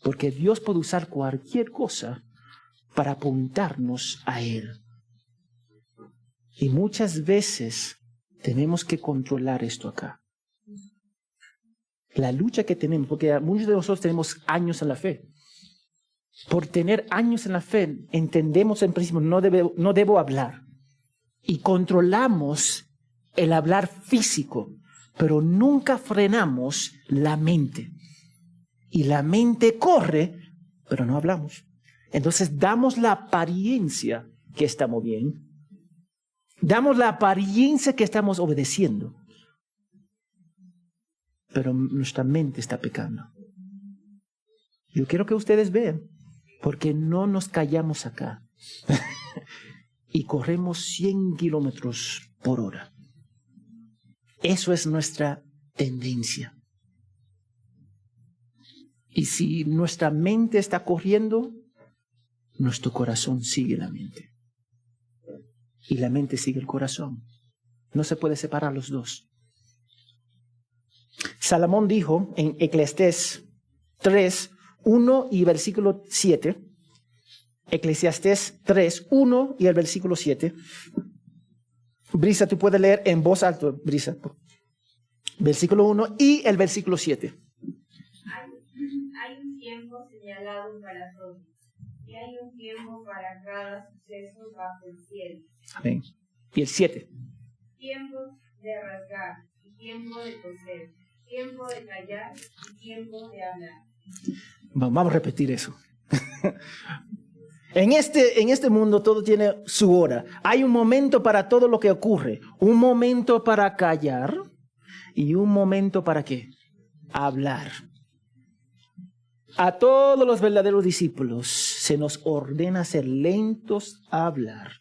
S1: Porque Dios puede usar cualquier cosa para apuntarnos a Él. Y muchas veces tenemos que controlar esto acá. La lucha que tenemos, porque muchos de nosotros tenemos años en la fe. Por tener años en la fe, entendemos en principio, no debo hablar. Y controlamos el hablar físico, pero nunca frenamos la mente. Y la mente corre, pero no hablamos. Entonces damos la apariencia que estamos bien. Damos la apariencia que estamos obedeciendo. Pero nuestra mente está pecando. Yo quiero que ustedes vean. Porque no nos callamos acá. Y corremos 100 kilómetros por hora. Eso es nuestra tendencia. Y si nuestra mente está corriendo, nuestro corazón sigue la mente. Y la mente sigue el corazón. No se puede separar los dos. Salomón dijo en Eclesiastés 3, 1 y versículo 7. Eclesiastés 3, 1 y el versículo 7. Brisa, tú puedes leer en voz alta, Brisa. Versículo 1 y el versículo 7.
S3: Hay un tiempo señalado para todo, y hay un tiempo para cada suceso bajo el cielo.
S1: Amén. Y el 7.
S3: Tiempo de rasgar y tiempo de coser, tiempo de callar y tiempo de hablar.
S1: Vamos a repetir eso. En este mundo todo tiene su hora. Hay un momento para todo lo que ocurre. Un momento para callar y un momento para ¿qué? Hablar. A todos los verdaderos discípulos se nos ordena ser lentos a hablar.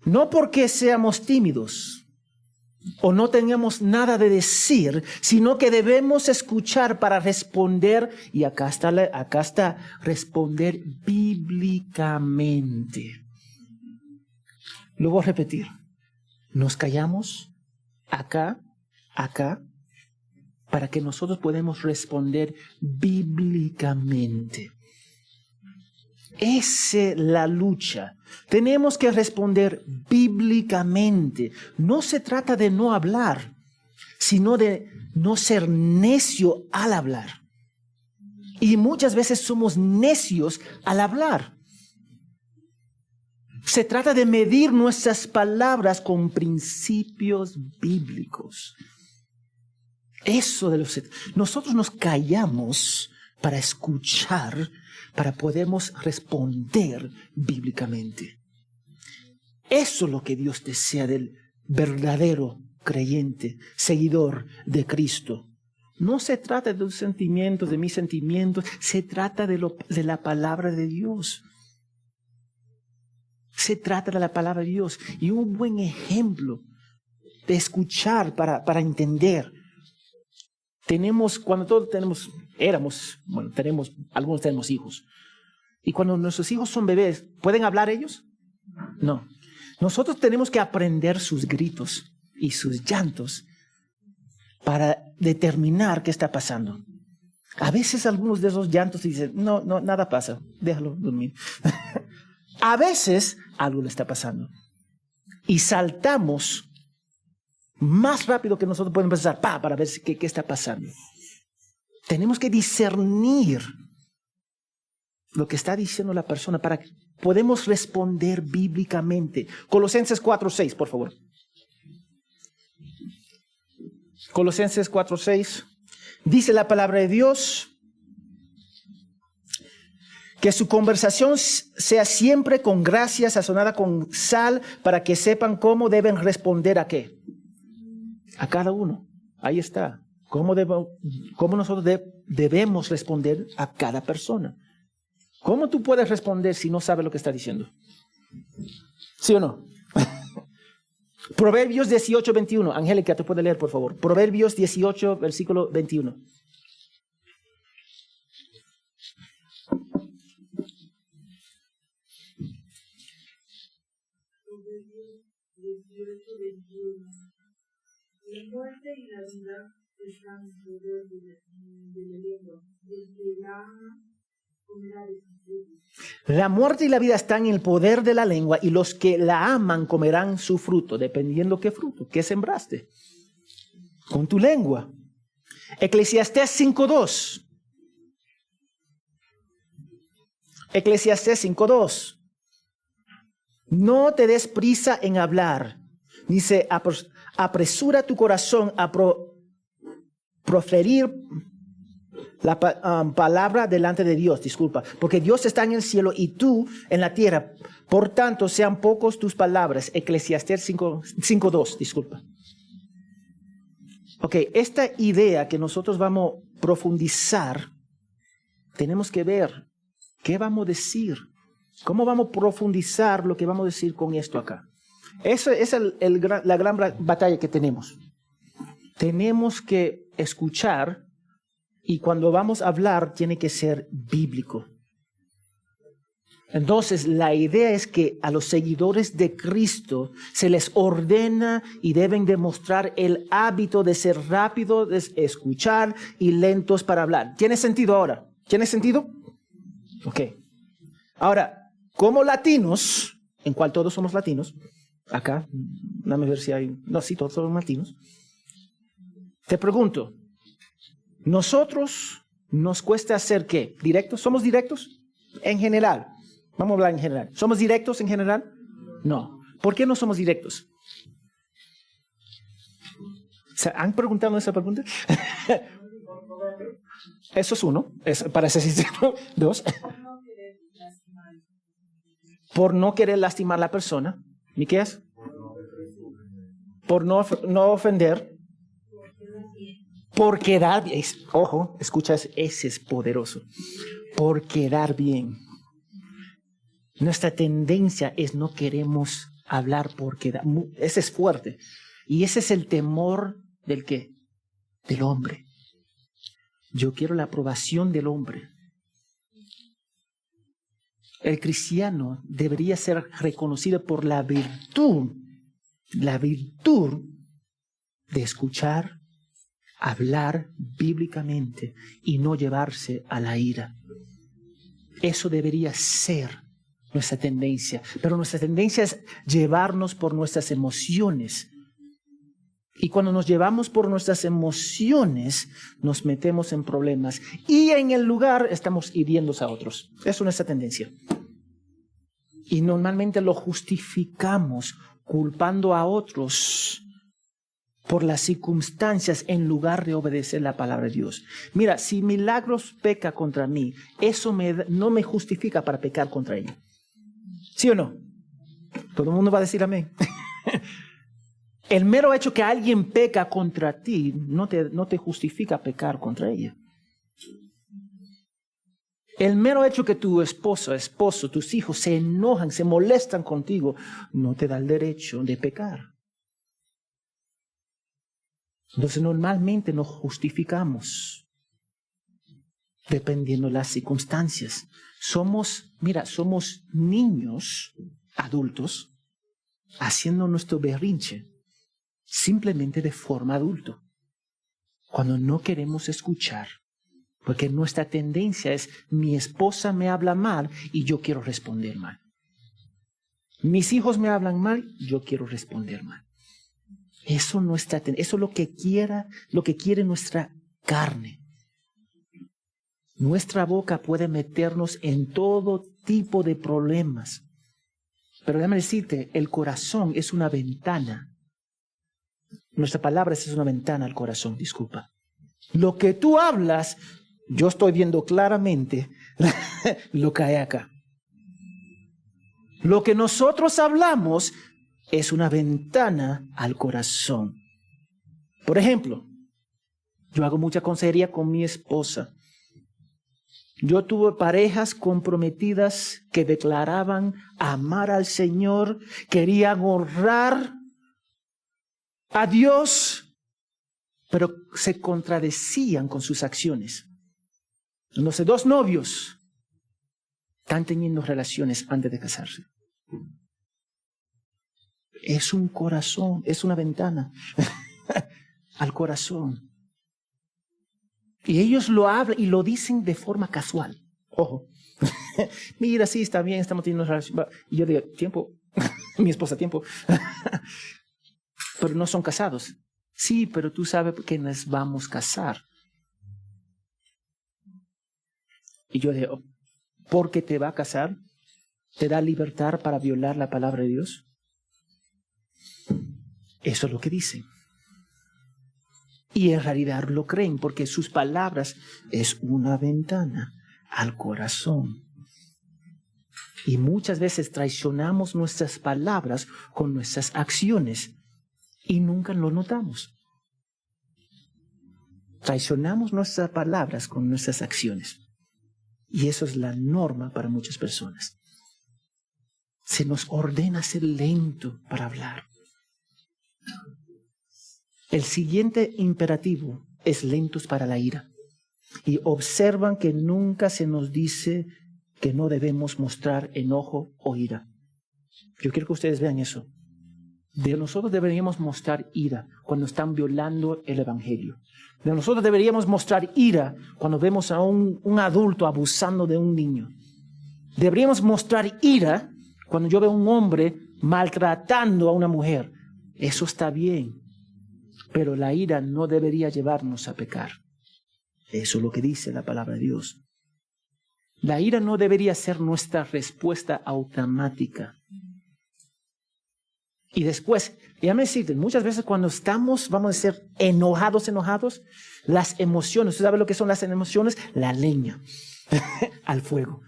S1: No porque seamos tímidos o no tengamos nada de decir, sino que debemos escuchar para responder, y acá está responder bíblicamente. Lo voy a repetir. nos callamos acá, para que nosotros podamos responder bíblicamente. Esa es la lucha. Tenemos que responder bíblicamente. No se trata de no hablar, sino de no ser necio al hablar. Y muchas veces somos necios al hablar. Se trata de medir nuestras palabras con principios bíblicos. Nosotros nos callamos para escuchar, para podermos responder bíblicamente. Eso es lo que Dios desea del verdadero creyente, seguidor de Cristo. No se trata de tus sentimientos, de mis sentimientos, se trata de la palabra de Dios. Se trata de la palabra de Dios. Y un buen ejemplo de escuchar para entender. Cuando todos algunos tenemos hijos. Y cuando nuestros hijos son bebés, ¿pueden hablar ellos? No. Nosotros tenemos que aprender sus gritos y sus llantos para determinar qué está pasando. A veces algunos de esos llantos dicen, no, nada pasa, déjalo dormir. A veces algo le está pasando. Y saltamos más rápido que nosotros podemos pensar, para ver qué está pasando. Tenemos que discernir lo que está diciendo la persona para que podamos responder bíblicamente. Colosenses 4:6, por favor. Colosenses 4:6. Dice la palabra de Dios que su conversación sea siempre con gracia, sazonada con sal, para que sepan cómo deben responder a qué. A cada uno. Ahí está. ¿Cómo nosotros debemos responder a cada persona? ¿Cómo tú puedes responder si no sabes lo que está diciendo? ¿Sí o no? Proverbios 18:21. Angélica, ¿te puede leer, por favor? Proverbios 18, versículo 21.
S3: La muerte y la vida están en poder de la lengua. Del que la ama comerá de sus frutos.
S1: La muerte y la vida están en el poder de la lengua, y los que la aman comerán su fruto, dependiendo qué fruto, qué sembraste con tu lengua. Eclesiastés 5:2. Eclesiastés 5:2. No te des prisa en hablar. Dice, apresura tu corazón a proferir la palabra delante de Dios, porque Dios está en el cielo y tú en la tierra. Por tanto, sean pocos tus palabras. Eclesiastés 5:2, Ok, esta idea que nosotros vamos a profundizar, tenemos que ver qué vamos a decir. ¿Cómo vamos a profundizar lo que vamos a decir con esto acá? Esa es la gran batalla que tenemos. Tenemos que escuchar, y cuando vamos a hablar tiene que ser bíblico. Entonces la idea es que a los seguidores de Cristo se les ordena y deben demostrar el hábito de ser rápidos de escuchar y lentos para hablar. ¿Tiene sentido ahora? ¿Tiene sentido? Ok. Ahora, como latinos, en cual todos somos latinos, acá, dame ver si hay... No, sí, todos somos latinos. Te pregunto, ¿nosotros nos cuesta hacer qué? ¿Directos? ¿Somos directos? En general. Vamos a hablar en general. ¿Somos directos en general? No. ¿Por qué no somos directos? ¿Han preguntado esa pregunta? Eso es uno. Para ser sincero. Dos. Por no querer lastimar a la persona. ¿Y qué es? Por no ofender. Por quedar bien. Ojo, escucha, ese es poderoso. Por quedar bien. Nuestra tendencia es no queremos hablar por quedar. Ese es fuerte. Y ese es el temor del ¿qué? Del hombre. Yo quiero la aprobación del hombre. El cristiano debería ser reconocido por la virtud la virtud de escuchar, hablar bíblicamente y no llevarse a la ira. Eso debería ser nuestra tendencia, pero nuestra tendencia es llevarnos por nuestras emociones. Y cuando nos llevamos por nuestras emociones, nos metemos en problemas y en el lugar estamos hiriendo a otros. Eso es nuestra tendencia. Y normalmente lo justificamos culpando a otros por las circunstancias en lugar de obedecer la palabra de Dios. Mira, si Milagros peca contra mí, eso no me justifica para pecar contra ella. ¿Sí o no? Todo el mundo va a decir amén. El mero hecho que alguien peca contra ti no te justifica pecar contra ella. El mero hecho que tu esposo, tus hijos se enojan, se molestan contigo, no te da el derecho de pecar. Entonces normalmente nos justificamos dependiendo de las circunstancias. Somos niños adultos haciendo nuestro berrinche simplemente de forma adulto. Cuando no queremos escuchar, porque nuestra tendencia es mi esposa me habla mal y yo quiero responder mal. Mis hijos me hablan mal, yo quiero responder mal. Eso es lo que quiere nuestra carne. Nuestra boca puede meternos en todo tipo de problemas. Pero déjame decirte, el corazón es una ventana. Nuestra palabra es una ventana al corazón, disculpa. Lo que tú hablas, yo estoy viendo claramente lo que hay acá. Lo que nosotros hablamos es una ventana al corazón. Por ejemplo, yo hago mucha consejería con mi esposa. Yo tuve parejas comprometidas que declaraban amar al Señor, querían honrar a Dios, pero se contradecían con sus acciones. Entonces, dos novios están teniendo relaciones antes de casarse. Es un corazón, es una ventana al corazón. Y ellos lo hablan y lo dicen de forma casual. Ojo, mira, sí, está bien, estamos teniendo una relación. Y yo digo, tiempo, mi esposa, tiempo. Pero no son casados. Sí, pero tú sabes que nos vamos a casar. Y yo digo, ¿por qué te va a casar? ¿Te da libertad para violar la palabra de Dios? Eso es lo que dicen. Y en realidad lo creen porque sus palabras es una ventana al corazón. Y muchas veces traicionamos nuestras palabras con nuestras acciones y nunca lo notamos. Traicionamos nuestras palabras con nuestras acciones. Y eso es la norma para muchas personas. Se nos ordena ser lento para hablar. El siguiente imperativo es lentos para la ira. Y observan que nunca se nos dice que no debemos mostrar enojo o ira. Yo quiero que ustedes vean eso. De nosotros deberíamos mostrar ira cuando están violando el evangelio. De nosotros deberíamos mostrar ira cuando vemos a un adulto abusando de un niño. Deberíamos mostrar ira cuando yo veo a un hombre maltratando a una mujer. Eso está bien. Pero la ira no debería llevarnos a pecar. Eso es lo que dice la palabra de Dios. La ira no debería ser nuestra respuesta automática. Y después, déjame decirte, muchas veces cuando estamos, vamos a decir, enojados, las emociones, ¿usted sabe lo que son las emociones? La leña al fuego.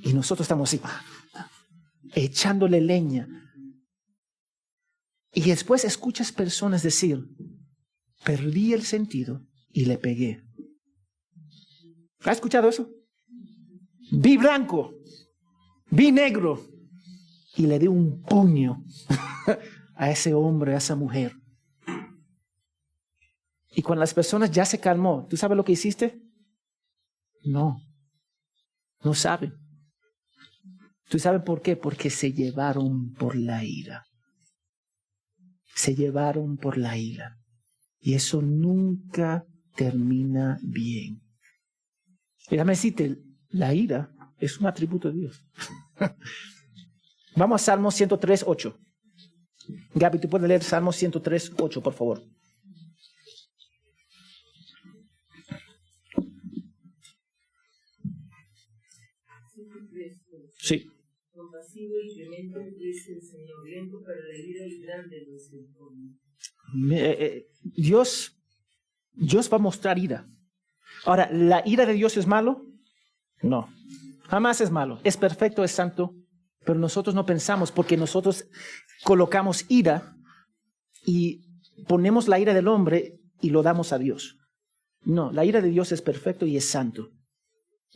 S1: Y nosotros estamos así, echándole leña. Y después escuchas personas decir, perdí el sentido y le pegué. ¿Has escuchado eso? Vi blanco, vi negro y le di un puño a ese hombre, a esa mujer. Y cuando las personas ya se calmó, ¿tú sabes lo que hiciste? No saben. ¿Tú sabes por qué? Porque se llevaron por la ira. se llevaron por la ira. Y eso nunca termina bien. Y déjame decirte, la ira es un atributo de Dios. Vamos a Salmo 103:8. Gaby, ¿tú puedes leer Salmo 103:8, por favor? Sí.
S3: Compasivo y clemente es el Señor, lento para la ira y grande misericordia.
S1: Dios va a mostrar ira. Ahora, ¿la ira de Dios es malo? No, jamás es malo. Es perfecto, es santo, pero nosotros no pensamos porque nosotros colocamos ira y ponemos la ira del hombre y lo damos a Dios. No, la ira de Dios es perfecto y es santo.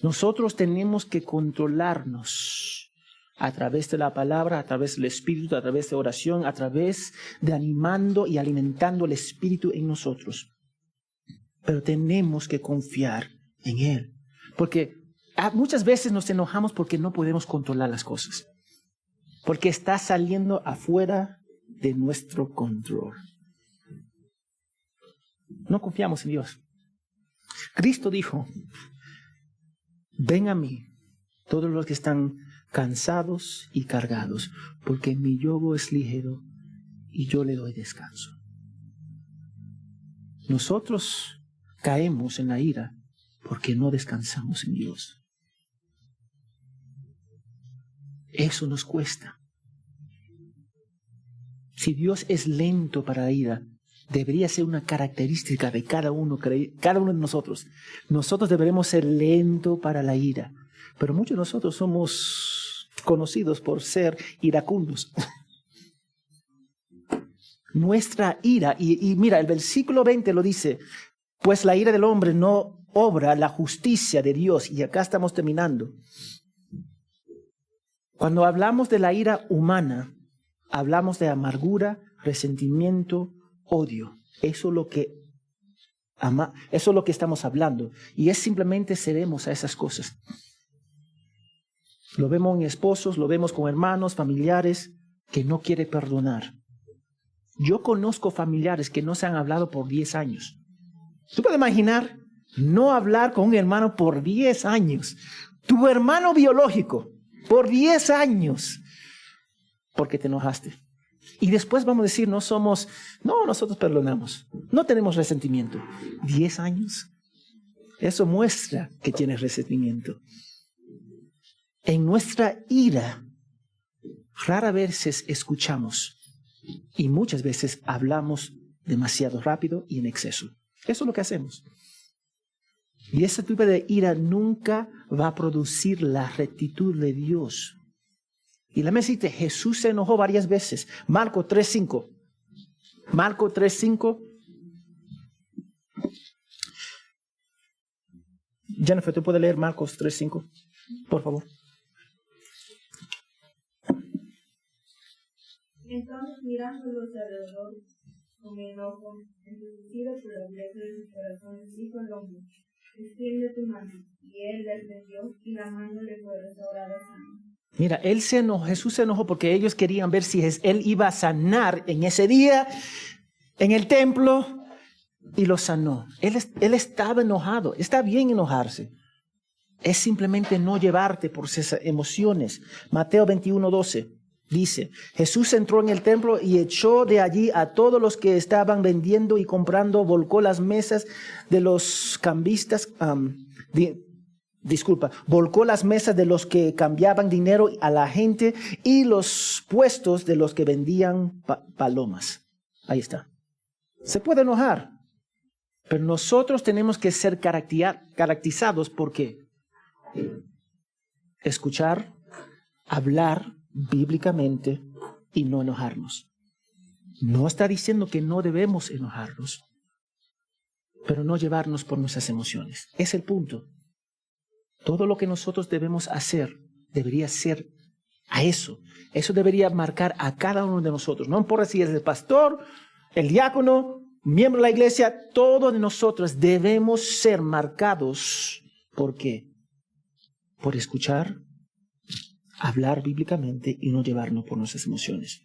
S1: Nosotros tenemos que controlarnos a través de la palabra, a través del Espíritu, a través de oración, a través de animando y alimentando el Espíritu en nosotros. Pero tenemos que confiar en Él. Porque muchas veces nos enojamos porque no podemos controlar las cosas. Porque está saliendo afuera de nuestro control. No confiamos en Dios. Cristo dijo: ven a mí, todos los que están cansados y cargados, porque mi yugo es ligero y yo le doy descanso. Nosotros caemos en la ira porque no descansamos en Dios. Eso nos cuesta. Si Dios es lento para la ira, debería ser una característica de cada uno de nosotros. Nosotros deberemos ser lentos para la ira. Pero muchos de nosotros somos conocidos por ser iracundos. Nuestra ira, y mira, el versículo 20 lo dice: pues la ira del hombre no obra la justicia de Dios. Y acá estamos terminando. Cuando hablamos de la ira humana, hablamos de amargura, resentimiento, odio. Eso es lo que estamos hablando. Y es simplemente cedemos a esas cosas. Lo vemos en esposos, lo vemos con hermanos, familiares que no quieren perdonar. Yo conozco familiares que no se han hablado por 10 años. ¿Tú puedes imaginar no hablar con un hermano por 10 años? Tu hermano biológico, por 10 años, porque te enojaste. Y después vamos a decir, nosotros perdonamos, no tenemos resentimiento. 10 años. Eso muestra que tienes resentimiento. En nuestra ira, rara vez escuchamos y muchas veces hablamos demasiado rápido y en exceso. Eso es lo que hacemos. Y ese tipo de ira nunca va a producir la rectitud de Dios. Y la decirte, Jesús se enojó varias veces. Marcos 3:5. Marcos 3:5. Jennifer, ¿tú puedes leer Marcos 3:5? Por favor.
S3: Entonces, mirándolos alrededor con enojo, endurecido por la dureza de sus corazones, dijo al hombre: extiende tu mano. Y él la extendió, y la mano le fue restaurada sana.
S1: Mira, Jesús se enojó porque ellos querían ver si él iba a sanar en ese día, en el templo, y lo sanó. Él estaba enojado. Está bien enojarse. Es simplemente no llevarte por esas emociones. Mateo 21:12 dice: Jesús entró en el templo y echó de allí a todos los que estaban vendiendo y comprando, volcó las mesas de los cambistas, volcó las mesas de los que cambiaban dinero a la gente y los puestos de los que vendían palomas. Ahí está. Se puede enojar, pero nosotros tenemos que ser caracterizados por qué. Escuchar, hablar bíblicamente y no enojarnos. No está diciendo que no debemos enojarnos, pero no llevarnos por nuestras emociones. Es el punto. Todo lo que nosotros debemos hacer debería ser a eso. Eso debería marcar a cada uno de nosotros. No importa si es el pastor, el diácono, miembro de la iglesia, todos de nosotros debemos ser marcados. ¿Por qué? Por escuchar, hablar bíblicamente y no llevarnos por nuestras emociones.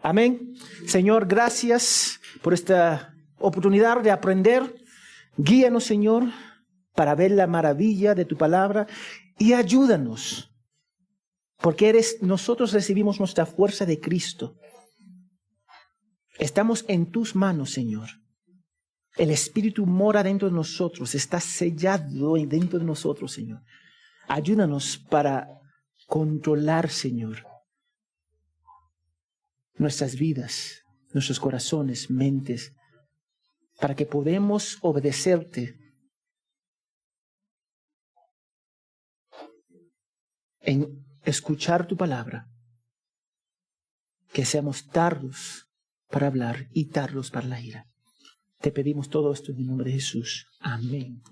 S1: Amén. Señor, gracias por esta oportunidad de aprender. Guíanos, Señor, para ver la maravilla de tu palabra y ayúdanos, porque nosotros recibimos nuestra fuerza de Cristo. Estamos en tus manos, Señor. El Espíritu mora dentro de nosotros, está sellado dentro de nosotros, Señor. Ayúdanos para controlar, Señor, nuestras vidas, nuestros corazones, mentes, para que podamos obedecerte en escuchar tu palabra, que seamos tardos para hablar y tardos para la ira. Te pedimos todo esto en el nombre de Jesús. Amén.